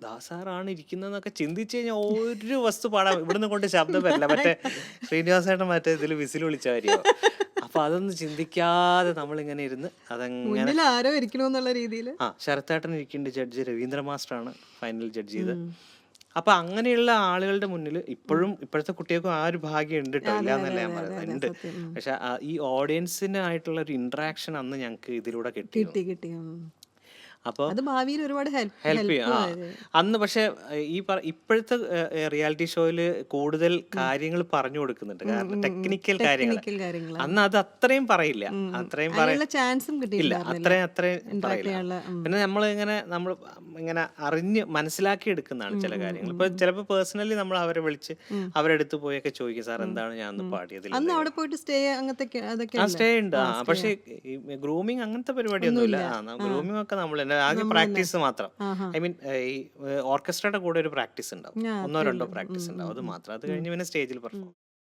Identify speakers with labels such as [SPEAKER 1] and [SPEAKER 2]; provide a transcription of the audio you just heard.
[SPEAKER 1] ദാസാറാണ് ഇരിക്കുന്നതെന്നൊക്കെ ചിന്തിച്ചു കഴിഞ്ഞാൽ ഒരു വസ്തു പാടാം, ഇവിടുന്ന് കൊണ്ട് ശബ്ദം വരില്ല. മറ്റേ ശ്രീനിവാസേട്ടൻ മറ്റേ ഇതിൽ വിസിൽ വിളിച്ച കാര്യമോ. അപ്പൊ അതൊന്നും ചിന്തിക്കാതെ നമ്മളിങ്ങനെ ഇരുന്ന് അതങ്ങനെ.
[SPEAKER 2] മുന്നിൽ ആരോ ഇരിക്കണമെന്നുള്ള രീതിയിൽ.
[SPEAKER 1] ശരത്തേട്ടൻ ഇരിക്കുന്നുണ്ട്, ജഡ്ജി രവീന്ദ്ര മാസ്റ്ററാണ് ഫൈനൽ ജഡ്ജ് ചെയ്ത്. അപ്പൊ അങ്ങനെയുള്ള ആളുകളുടെ മുന്നിൽ ഇപ്പോഴത്തെ കുട്ടികൾക്കും ആ ഒരു ഭാഗ്യം ഉണ്ട് കേട്ടോ, ഇല്ല എന്നല്ല ഞാൻ പറയുന്നത്, ഉണ്ട്. പക്ഷെ ഈ ഓഡിയൻസിനായിട്ടുള്ള ഒരു ഇന്ററാക്ഷൻ അന്ന് ഞങ്ങൾക്ക് ഇതിലൂടെ കിട്ടി. അപ്പോൾ
[SPEAKER 2] അത് ഭാവിയിൽ ഒരുപാട്
[SPEAKER 1] ഹെൽപ്പ് ചെയ്യും. അന്ന് പക്ഷെ ഇപ്പോഴത്തെ റിയാലിറ്റി ഷോയിൽ കൂടുതൽ കാര്യങ്ങൾ പറഞ്ഞു കൊടുക്കുന്നുണ്ട്, കാരണം ടെക്നിക്കൽ കാര്യങ്ങൾ. അന്ന് അത് അത്രയും പറയില്ല, അത്രയും
[SPEAKER 2] ചാൻസും
[SPEAKER 1] ഇല്ല, അത്രയും പറയില്ല. പിന്നെ നമ്മൾ ഇങ്ങനെ അറിഞ്ഞ് മനസ്സിലാക്കി എടുക്കുന്നതാണ് ചില കാര്യങ്ങൾ. ഇപ്പൊ ചിലപ്പോൾ പേഴ്സണലി നമ്മൾ അവരെ വിളിച്ച് അവരെടുത്ത് പോയൊക്കെ ചോദിക്കും, സാർ എന്താണ് ഞാൻ അന്ന് പാടിയതിൽ.
[SPEAKER 2] അവിടെ പോയിട്ട് സ്റ്റേ
[SPEAKER 1] സ്റ്റേ ഉണ്ട്. പക്ഷെ ഗ്രൂമിങ് അങ്ങനത്തെ പരിപാടിയൊന്നുമില്ല. ഗ്രൂമിങ് ഒക്കെ നമ്മൾ ആദ്യം പ്രാക്ടീസ് മാത്രം. ഐ മീൻ ഈ ഓർക്കസ്ട്രയുടെ കൂടെ ഒരു പ്രാക്ടീസ് ഉണ്ടാവും, 1-2 പ്രാക്ടീസ് ഉണ്ടാവും, അത് മാത്രം. അത് കഴിഞ്ഞ് പിന്നെ സ്റ്റേജിൽ പെർഫോം.